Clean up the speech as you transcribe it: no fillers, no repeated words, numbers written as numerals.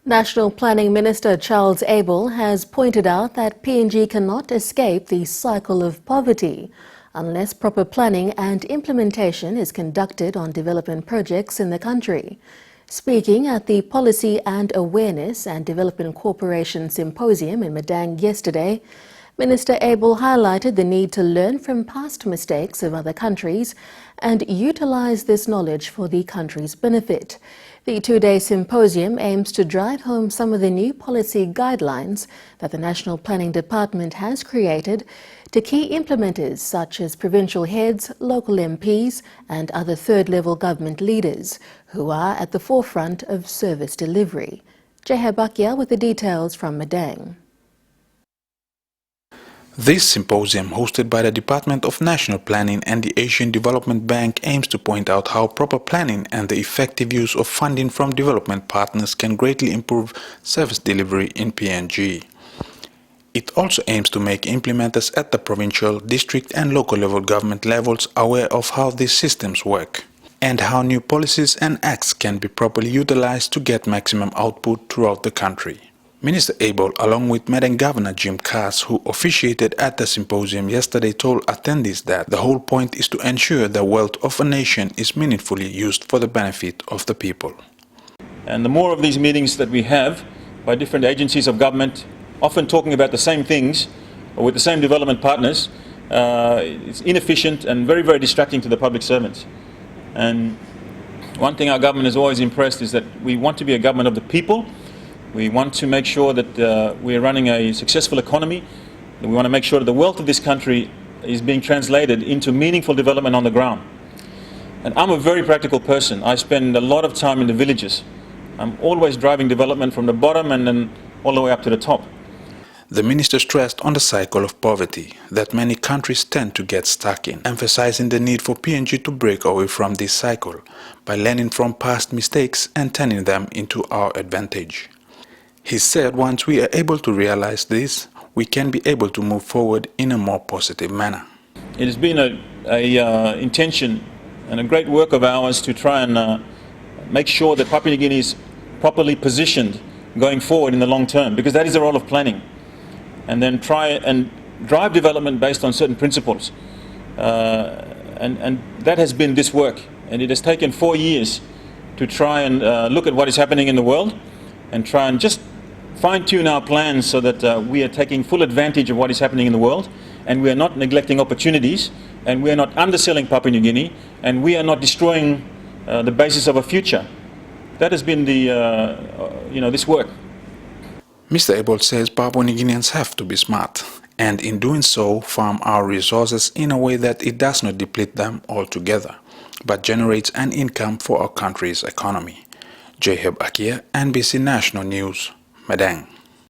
National Planning Minister Charles Abel has pointed out that PNG cannot escape the cycle of poverty unless proper planning and implementation is conducted on development projects in the country. Speaking at the Policy and Awareness and Development Corporation Symposium in Madang yesterday, Minister Abel highlighted the need to learn from past mistakes of other countries and utilize this knowledge for the country's benefit. The two-day symposium aims to drive home some of the new policy guidelines that the National Planning Department has created to key implementers such as provincial heads, local MPs and other third-level government leaders who are at the forefront of service delivery. Jehab Akia with the details from Madang. This symposium, hosted by the Department of National Planning and the Asian Development Bank, aims to point out how proper planning and the effective use of funding from development partners can greatly improve service delivery in PNG. It also aims to make implementers at the provincial, district and local level government levels aware of how these systems work and how new policies and acts can be properly utilized to get maximum output throughout the country. Minister Abel, along with Madang Governor Jim Cass, who officiated at the symposium yesterday, told attendees that the whole point is to ensure the wealth of a nation is meaningfully used for the benefit of the people. And the more of these meetings that we have by different agencies of government, often talking about the same things or with the same development partners, it's inefficient and very, very distracting to the public servants. And one thing our government has always impressed is that we want to be a government of the people. We want to make sure that we are running a successful economy. We want to make sure that the wealth of this country is being translated into meaningful development on the ground. And I'm a very practical person. I spend a lot of time in the villages. I'm always driving development from the bottom and then all the way up to the top. The minister stressed on the cycle of poverty that many countries tend to get stuck in, emphasizing the need for PNG to break away from this cycle by learning from past mistakes and turning them into our advantage. He said once we are able to realize this, we can be able to move forward in a more positive manner. It has been a intention and a great work of ours to try and make sure that Papua New Guinea is properly positioned going forward in the long term, because that is the role of planning. And then try and drive development based on certain principles. And that has been this work. And it has taken 4 years to try and look at what is happening in the world and try and just fine-tune our plans so that we are taking full advantage of what is happening in the world, and we are not neglecting opportunities, and we are not underselling Papua New Guinea, and we are not destroying the basis of a future. That has been the, this work. Mr. Abel says Papua New Guineans have to be smart, and in doing so, farm our resources in a way that it does not deplete them altogether, but generates an income for our country's economy. Jehab Akia, NBC National News, Madang.